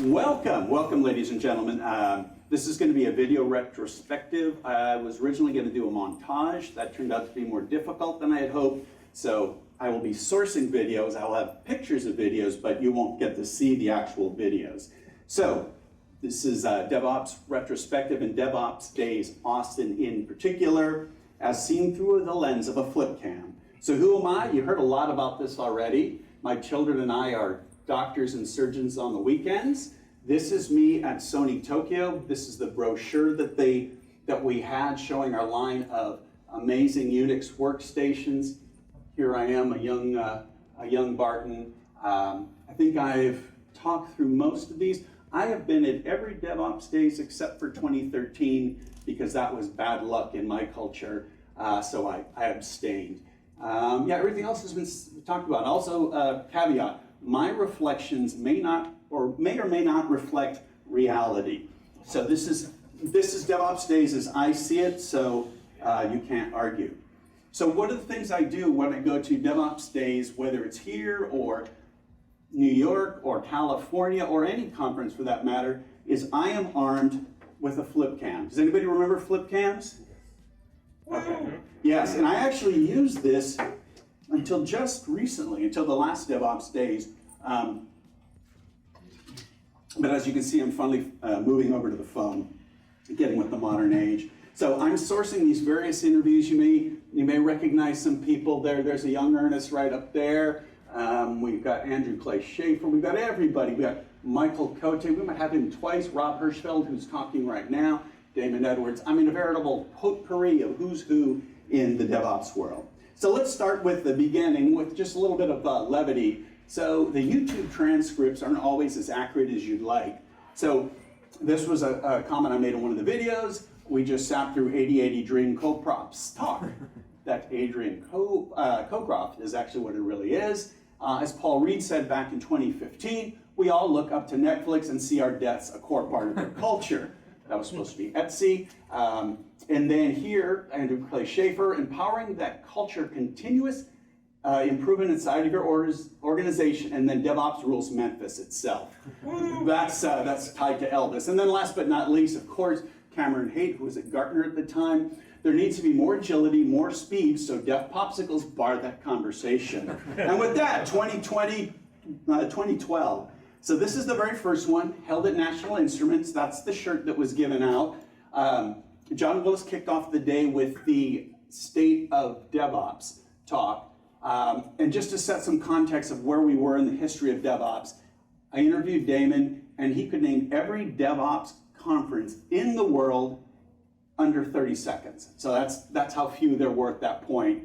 Welcome, ladies and gentlemen. This is going to be a video retrospective. I was originally going to do a montage. That turned out to be more difficult than I had hoped. So I will be sourcing videos. I will have pictures of videos, but you won't get to see the actual videos. So this is DevOps retrospective and DevOps Days Austin in particular, as seen through the lens of a flip cam. So who am I? You heard a lot about this already. My children and I are doctors and surgeons on the weekends. This is me at Sony Tokyo. This is the brochure that we had showing our line of amazing Unix workstations. Here I am, a young Barton. I think I've talked through most of these. I have been at every DevOps Days except for 2013 because that was bad luck in my culture, so I abstained. Yeah, everything else has been talked about. Also, caveat, my reflections may or may not reflect reality. So this is DevOps Days as I see it, so you can't argue. So what are the things I do when I go to DevOps Days, whether it's here or New York or California or any conference for that matter, is I am armed with a flip cam. Does anybody remember flip cams? Okay. Yes, and I actually used this until just recently, until the last DevOps Days. But as you can see, I'm finally moving over to the phone, getting with the modern age. So I'm sourcing these various interviews. You may recognize some people there. There's a young Ernest right up there. We've got Andrew Clay Shafer. We've got everybody. We've got Michael Cote. We might have him twice. Rob Hirschfeld, who's talking right now. Damon Edwards. I mean, a veritable potpourri of who's who in the DevOps world. So let's start with the beginning with just a little bit of levity. So the YouTube transcripts aren't always as accurate as you'd like. So this was a comment I made in one of the videos. We just sat through 8080 Dream Co-Prop's talk. That Adrian Cocroft is actually what it really is. As Paul Reed said back in 2015, we all look up to Netflix and see our deaths a core part of their culture. That was supposed to be Etsy. And then here, Andrew Clay Shafer, empowering that culture, continuous improvement inside of your organization, and then DevOps rules Memphis itself. That's tied to Elvis. And then last but not least, of course, Cameron Haight, who was at Gartner at the time. There needs to be more agility, more speed, so Dev Popsicles bar that conversation. And with that, 2012. So this is the very first one, held at National Instruments. That's the shirt that was given out. John Willis kicked off the day with the State of DevOps talk. And just to set some context of where we were in the history of DevOps, I interviewed Damon, and he could name every DevOps conference in the world under 30 seconds. So that's how few there were at that point.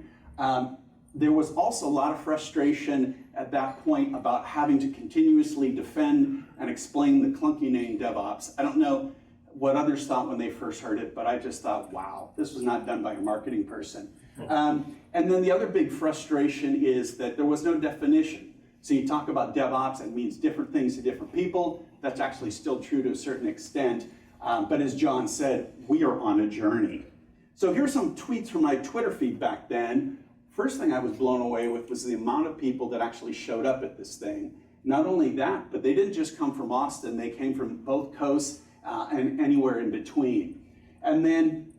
There was also a lot of frustration at that point about having to continuously defend and explain the clunky name DevOps. I don't know what others thought when they first heard it, but I just thought, wow, this was not done by a marketing person. And then the other big frustration is that there was no definition. So you talk about DevOps, it means different things to different people. That's actually still true to a certain extent. But as John said, we are on a journey. So here's some tweets from my Twitter feed back then. First thing I was blown away with was the amount of people that actually showed up at this thing. Not only that, but they didn't just come from Austin, they came from both coasts and anywhere in between. And then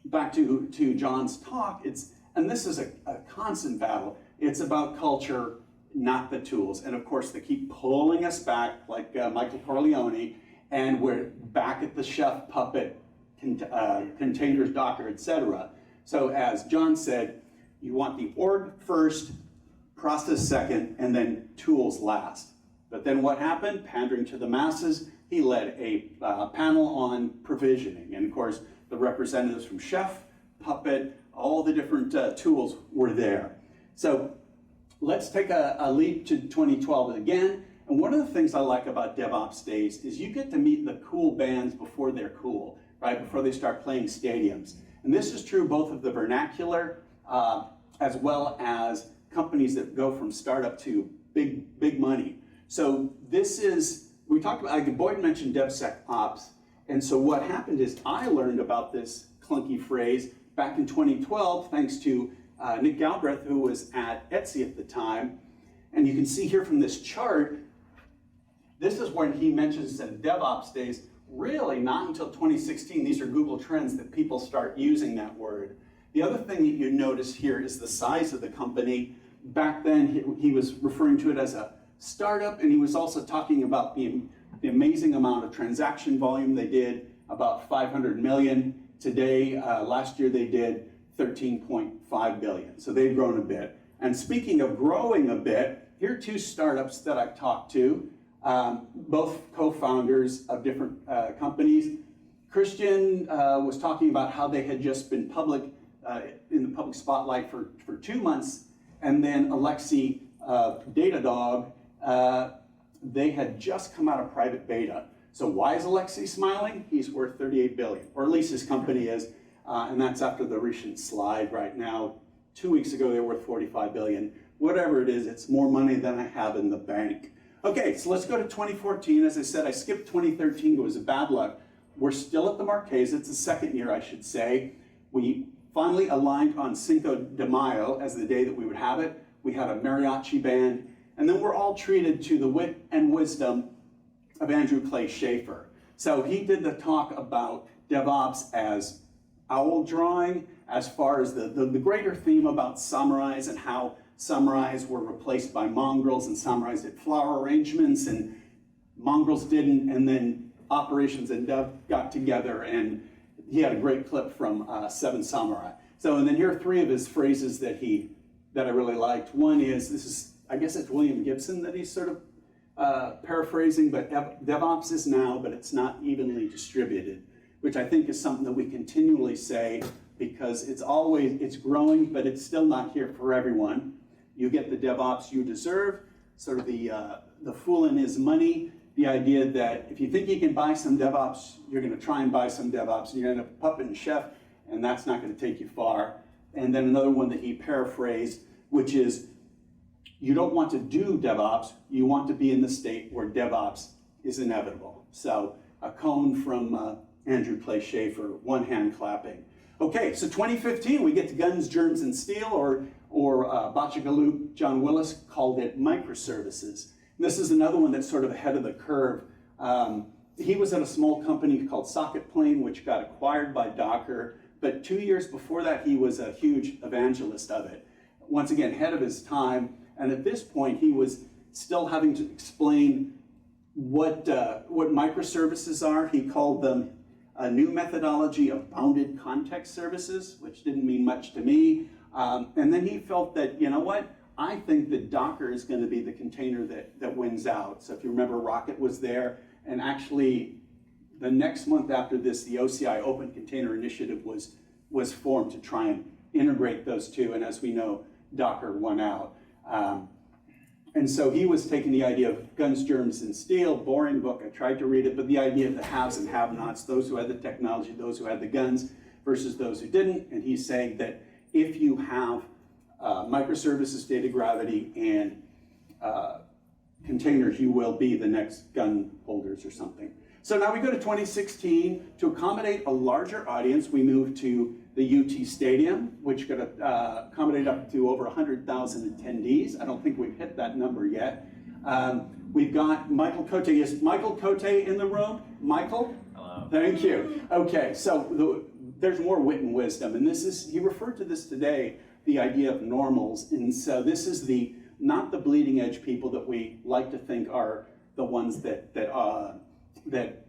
back to John's talk, and this is a constant battle. It's about culture, not the tools. And of course, they keep pulling us back like Michael Corleone, and we're back at the chef puppet, containers, Docker, etc. So as John said, you want the org first, process second, and then tools last. But then what happened? Pandering to the masses, he led a panel on provisioning. And of course, the representatives from Chef, Puppet, all the different tools were there. So let's take a leap to 2012 again. And one of the things I like about DevOps Days is you get to meet the cool bands before they're cool, right? Before they start playing stadiums. And this is true both of the vernacular as well as companies that go from startup to big money. So this is, we talked about, Boyd mentioned DevSecOps. And so what happened is I learned about this clunky phrase back in 2012, thanks to Nick Galbraith, who was at Etsy at the time. And you can see here from this chart, This is when he mentions in DevOps days, really not until 2016, these are Google Trends, that people start using that word. The other thing that you notice here is the size of the company. Back then, he was referring to it as a startup, and he was also talking about the amazing amount of transaction volume they did, about 500 million. Today, last year they did 13.5 billion, so they've grown a bit. And speaking of growing a bit, here are two startups that I've talked to, both co-founders of different companies. Christian was talking about how they had just been in the public spotlight for 2 months, and then Alexei, Datadog, they had just come out of private beta. So why is Alexei smiling? He's worth 38 billion, or at least his company is, and that's after the recent slide right now. 2 weeks ago, they were worth 45 billion. Whatever it is, it's more money than I have in the bank. Okay, so let's go to 2014. As I said, I skipped 2013. It was a bad luck. We're still at the Marquesa. It's the second year, I should say. We finally aligned on Cinco de Mayo as the day that we would have it. We had a mariachi band, and then we're all treated to the wit and wisdom of Andrew Clay Shafer. So he did the talk about DevOps as owl drawing, as far as the greater theme about summaries and how summaries were replaced by mongrels, and summaries did flower arrangements and mongrels didn't, and then operations and dev got together, and he had a great clip from 7 Samurai. So, and then here are 3 of his phrases that I really liked. One is, I guess it's William Gibson that he's sort of paraphrasing, but DevOps is now, but it's not evenly distributed, which I think is something that we continually say, because it's growing, but it's still not here for everyone. You get the DevOps you deserve, sort of the fool in his money, the idea that if you think you can buy some DevOps, you're gonna try and buy some DevOps, and you're gonna end up puppet and chef, and that's not gonna take you far. And then another one that he paraphrased, which is, you don't want to do DevOps, you want to be in the state where DevOps is inevitable. So a cone from Andrew Clay Shafer, one hand clapping. Okay, so 2015, we get to Guns, Germs, and Steel, or Bachagaloop, John Willis called it microservices. And this is another one that's sort of ahead of the curve. He was at a small company called Socket Plane, which got acquired by Docker, but 2 years before that, he was a huge evangelist of it. Once again, ahead of his time, and at this point, he was still having to explain what microservices are. He called them a new methodology of bounded context services, which didn't mean much to me. And then he felt that, you know what? I think that Docker is going to be the container that wins out. So if you remember, Rocket was there, and actually the next month after this, the OCI Open Container Initiative was formed to try and integrate those two, and as we know, Docker won out. And so he was taking the idea of Guns, Germs, and Steel, boring book, I tried to read it, but the idea of the haves and have-nots, those who had the technology, those who had the guns, versus those who didn't, and he's saying that if you have microservices, data gravity, and containers, you will be the next gun holders or something. So now we go to 2016. To accommodate a larger audience, we moved to the UT Stadium, which could accommodate up to over 100,000 attendees. I don't think we've hit that number yet. We've got Michael Cote. Is Michael Cote in the room? Michael? Hello. Thank you. Okay, so there's more wit and wisdom, and he referred to this today, the idea of normals, and so this is not the bleeding edge people that we like to think are the ones that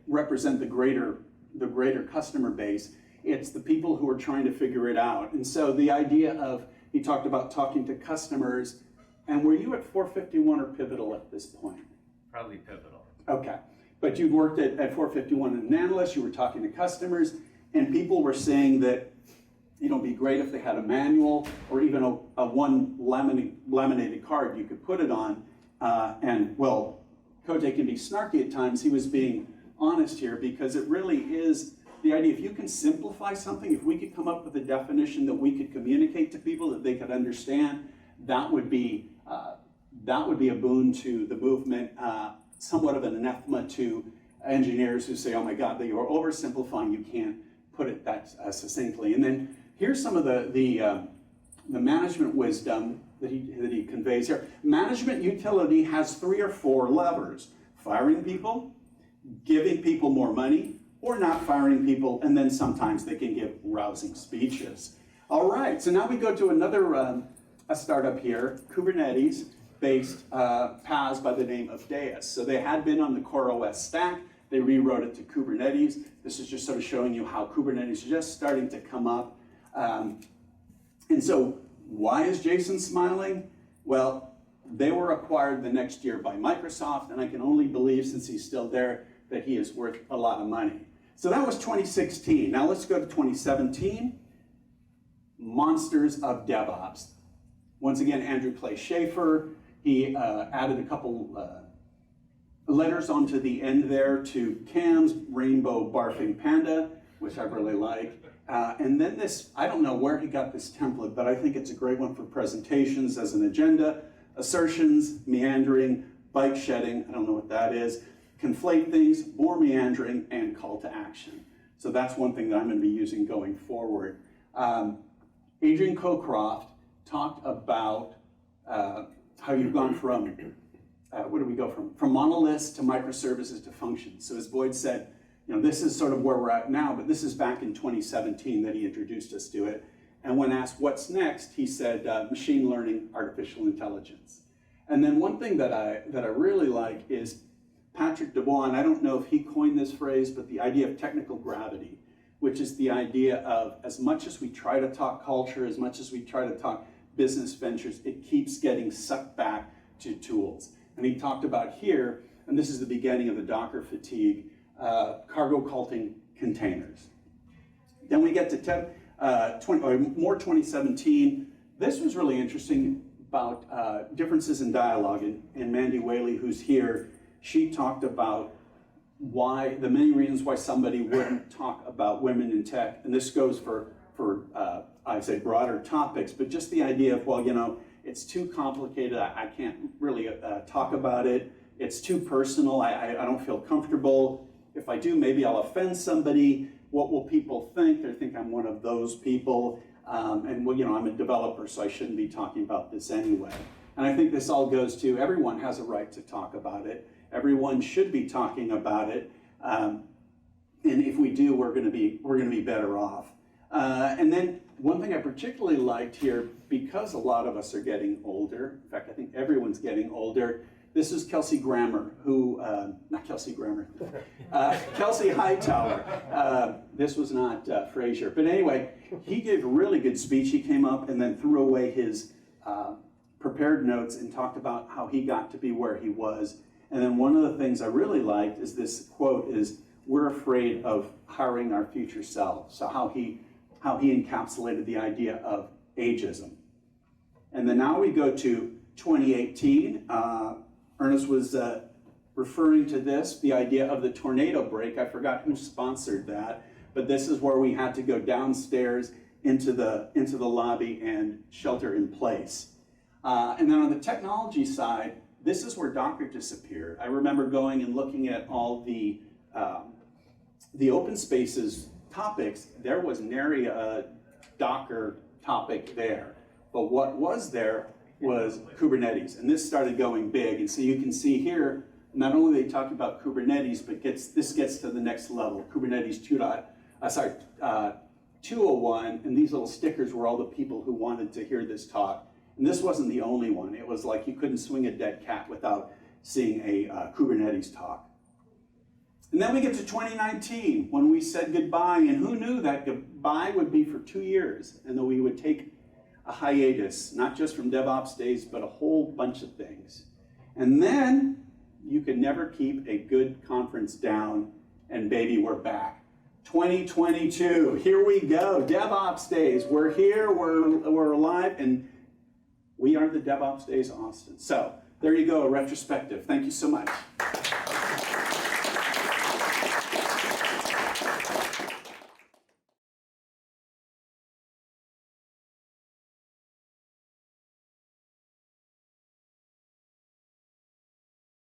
represent the greater customer base. It's the people who are trying to figure it out. And so the idea of, he talked about talking to customers, and were you at 451 or Pivotal at this point? Probably Pivotal. Okay, but you'd worked at 451 as an analyst, you were talking to customers, and people were saying that it'd be great if they had a manual or even a one laminated card you could put it on. And well, Cote can be snarky at times. He was being honest here, because it really is the idea, if you can simplify something, if we could come up with a definition that we could communicate to people that they could understand, that would be a boon to the movement, somewhat of an anathema to engineers who say, oh my God, that you're oversimplifying, you can't put it that succinctly. And then here's some of the management wisdom that he conveys here. Management utility has 3 or 4 levers. firing people, giving people more money, or not firing people, and then sometimes they can give rousing speeches. All right, so now we go to another a startup here, Kubernetes-based PaaS by the name of Deis. So they had been on the CoreOS stack. They rewrote it to Kubernetes. This is just sort of showing you how Kubernetes is just starting to come up. And so why is Jason smiling? Well, they were acquired the next year by Microsoft, and I can only believe, since he's still there, that he is worth a lot of money. So that was 2016. Now let's go to 2017. Monsters of DevOps. Once again, Andrew Clay Shafer, he added a couple letters onto the end there to CAM's Rainbow Barfing Panda, which I really like. And then this, I don't know where he got this template, but I think it's a great one for presentations as an agenda. Assertions, meandering, bike shedding, I don't know what that is, conflate things, more meandering, and call to action. So that's one thing that I'm going to be using going forward. Adrian Cocroft talked about how you've gone from, where do we go from monoliths to microservices to functions. So as Boyd said, you know, this is sort of where we're at now, but this is back in 2017 that he introduced us to it. And when asked what's next, he said machine learning, artificial intelligence. And then one thing that I really like is Patrick Debois, and I don't know if he coined this phrase, but the idea of technical gravity, which is the idea of as much as we try to talk culture, as much as we try to talk business ventures, it keeps getting sucked back to tools. And he talked about here, and this is the beginning of the Docker fatigue, cargo culting containers. Then we get to more 2017. This was really interesting about differences in dialogue. And Mandy Whaley, who's here, she talked about why, the many reasons why somebody wouldn't talk about women in tech. And this goes for I'd say broader topics, but just the idea of, well, you know, it's too complicated. I can't really talk about it. It's too personal. I don't feel comfortable. If I do, maybe I'll offend somebody. What will people think? They think I'm one of those people. And well, you know, I'm a developer, so I shouldn't be talking about this anyway. And I think this all goes to everyone has a right to talk about it. Everyone should be talking about it. And if we do, we're going to be better off. And then one thing I particularly liked here, because a lot of us are getting older. In fact, I think everyone's getting older. This is Kelsey Grammer, who, not Kelsey Grammer, Kelsey Hightower. This was not Frazier. But anyway, he gave a really good speech. He came up and then threw away his prepared notes and talked about how he got to be where he was. And then one of the things I really liked is this quote is, we're afraid of hiring our future selves. So how he encapsulated the idea of ageism. And then now we go to 2018. Ernest was referring to this, the idea of the tornado break. I forgot who sponsored that, but this is where we had to go downstairs into the lobby and shelter in place. And then on the technology side, this is where Docker disappeared. I remember going and looking at all the open spaces topics. There was nary a Docker topic there, but what was there was Kubernetes, and this started going big. And so you can see here, not only they talk about Kubernetes, but this gets to the next level. Kubernetes 201, and these little stickers were all the people who wanted to hear this talk. And this wasn't the only one. It was like you couldn't swing a dead cat without seeing a Kubernetes talk. And then we get to 2019, when we said goodbye, and who knew that goodbye would be for 2 years, and that we would take a hiatus, not just from DevOps days, but a whole bunch of things. And then you can never keep a good conference down, and baby, we're back. 2022, here we go, DevOps days. We're here, we're alive, and we are the DevOps days Austin. So there you go, a retrospective. Thank you so much.